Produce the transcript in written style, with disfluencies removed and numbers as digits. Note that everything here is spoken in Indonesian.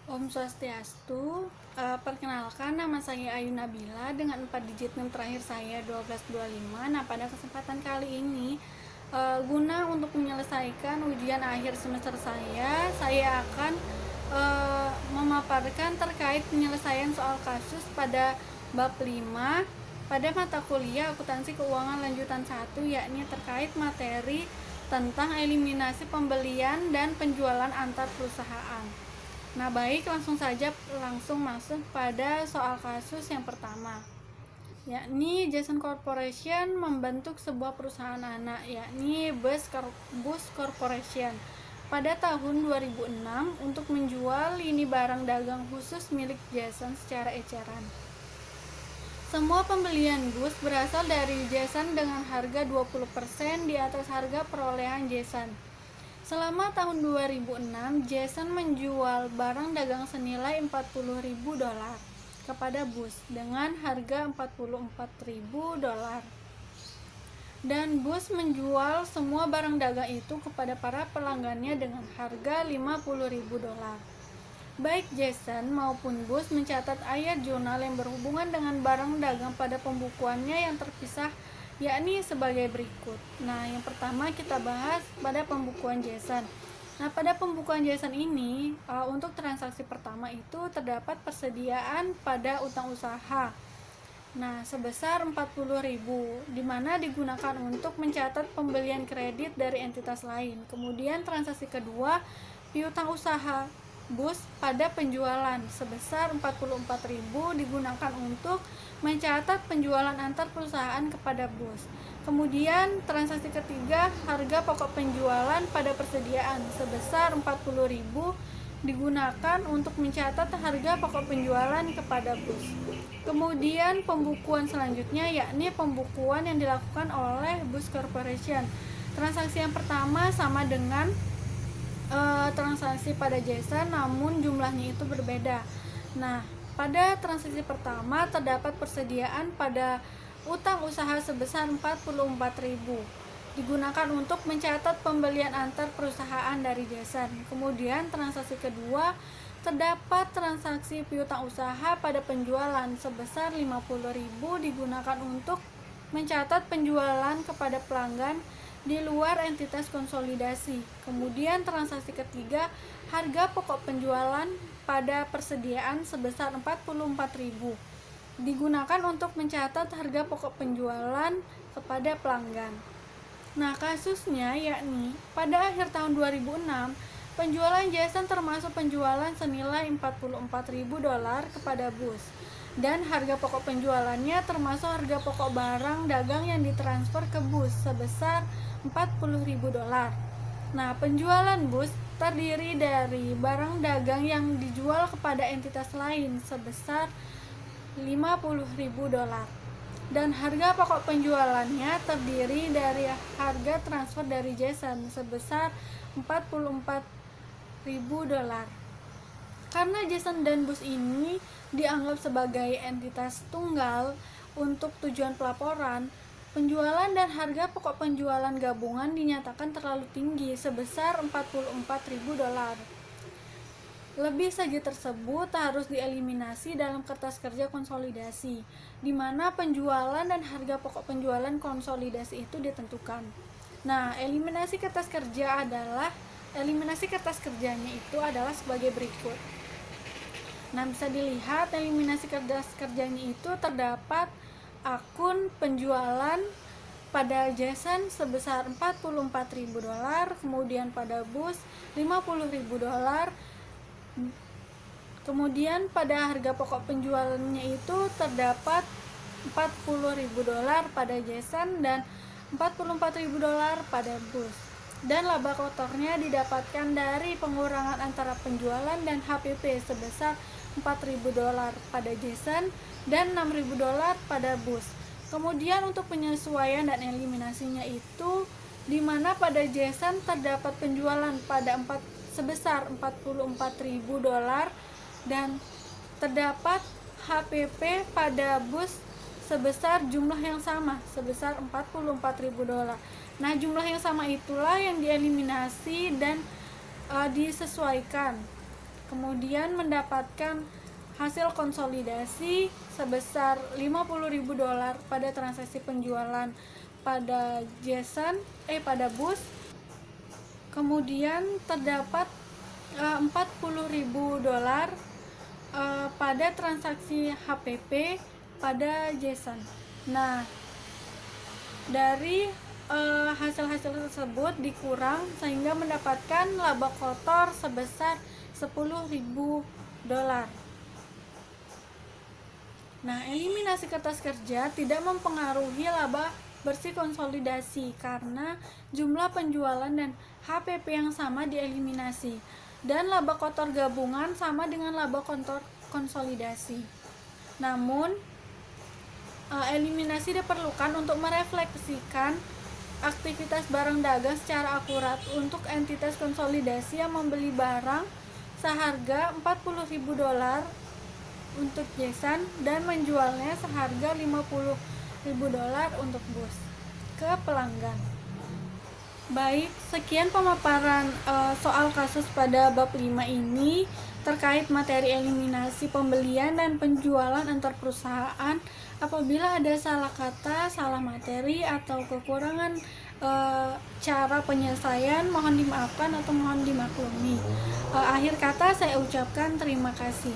Om Swastiastu. Perkenalkan, nama saya Ayu Nabila dengan 4 digit NIM terakhir saya 1225. Nah, pada kesempatan kali ini guna untuk menyelesaikan ujian akhir semester saya akan memaparkan terkait penyelesaian soal kasus pada bab 5 pada mata kuliah akuntansi keuangan lanjutan 1, yakni terkait materi tentang eliminasi pembelian dan penjualan antar perusahaan. Nah, baik, langsung masuk pada soal kasus yang pertama, yakni Jason Corporation membentuk sebuah perusahaan anak, yakni Bus Corporation pada tahun 2006 untuk menjual lini barang dagang khusus milik Jason secara eceran. Semua pembelian Bus berasal dari Jason dengan harga 20% di atas harga perolehan Jason. Selama tahun 2006, Jason menjual barang dagang senilai $40.000 kepada Bus dengan harga $44.000. Dan Bus menjual semua barang dagang itu kepada para pelanggannya dengan harga $50.000. Baik Jason maupun Bus mencatat ayat jurnal yang berhubungan dengan barang dagang pada pembukuannya yang terpisah, yakni sebagai berikut. Nah, yang pertama kita bahas pada pembukuan Jason. Nah, pada pembukuan Jason ini untuk transaksi pertama itu terdapat persediaan pada utang usaha. Nah, sebesar 40.000, di mana digunakan untuk mencatat pembelian kredit dari entitas lain. Kemudian transaksi kedua, piutang usaha Bus pada penjualan sebesar 44.000 digunakan untuk mencatat penjualan antar perusahaan kepada Bus. Kemudian transaksi ketiga, harga pokok penjualan pada persediaan sebesar 40.000 digunakan untuk mencatat harga pokok penjualan kepada Bus. Kemudian pembukuan selanjutnya, yakni pembukuan yang dilakukan oleh Bus Corporation. Transaksi yang pertama sama dengan transaksi pada Jason, namun jumlahnya itu berbeda. Nah, pada transaksi pertama terdapat persediaan pada utang usaha sebesar 44.000 digunakan untuk mencatat pembelian antar perusahaan dari Jason. Kemudian transaksi kedua terdapat transaksi piutang usaha pada penjualan sebesar 50.000 digunakan untuk mencatat penjualan kepada pelanggan di luar entitas konsolidasi. Kemudian transaksi ketiga, harga pokok penjualan pada persediaan sebesar 44.000 digunakan untuk mencatat harga pokok penjualan kepada pelanggan. Nah, kasusnya yakni pada akhir tahun 2006, penjualan Jason termasuk penjualan senilai $44.000 kepada Bus. Dan harga pokok penjualannya termasuk harga pokok barang dagang yang ditransfer ke Bus sebesar $40.000. Nah, penjualan Bus terdiri dari barang dagang yang dijual kepada entitas lain sebesar $50.000. Dan harga pokok penjualannya terdiri dari harga transfer dari Jason sebesar $44.000. Karena Jason dan Bus ini dianggap sebagai entitas tunggal untuk tujuan pelaporan, penjualan dan harga pokok penjualan gabungan dinyatakan terlalu tinggi sebesar $44.000. Lebih saja tersebut harus dieliminasi dalam kertas kerja konsolidasi, di mana penjualan dan harga pokok penjualan konsolidasi itu ditentukan. Nah, eliminasi kertas kerjanya itu adalah sebagai berikut. Nah, bisa dilihat eliminasi kertas kerjanya itu terdapat akun penjualan pada Jason sebesar $44.000, kemudian pada Bus $50.000. Kemudian pada harga pokok penjualannya itu terdapat $40.000 pada Jason dan $44.000 pada Bus. Dan laba kotornya didapatkan dari pengurangan antara penjualan dan HPP sebesar $4.000 pada Jason dan $6.000 pada Bus. Kemudian untuk penyesuaian dan eliminasinya itu, di mana pada Jason terdapat penjualan sebesar $44.000 dan terdapat HPP pada Bus sebesar jumlah yang sama sebesar $44.000. Nah, jumlah yang sama itulah yang dieliminasi dan disesuaikan. kemudian mendapatkan hasil konsolidasi sebesar $50.000 pada transaksi penjualan pada pada bus. Kemudian terdapat $40.000 pada transaksi HPP pada Jason. Nah, dari hasil-hasil tersebut dikurang sehingga mendapatkan laba kotor sebesar $10.000. Nah, eliminasi kertas kerja tidak mempengaruhi laba bersih konsolidasi karena jumlah penjualan dan HPP yang sama dieliminasi dan laba kotor gabungan sama dengan laba kotor konsolidasi. Namun, eliminasi diperlukan untuk merefleksikan aktivitas barang dagang secara akurat untuk entitas konsolidasi yang membeli barang seharga $40.000 untuk Jason dan menjualnya seharga $50.000 untuk bus ke pelanggan. Baik, sekian pemaparan soal kasus pada bab 5 ini terkait materi eliminasi pembelian dan penjualan antar perusahaan. Apabila ada salah kata, salah materi, atau kekurangan cara penyelesaian, mohon dimaafkan atau mohon dimaklumi. Akhir kata saya ucapkan terima kasih.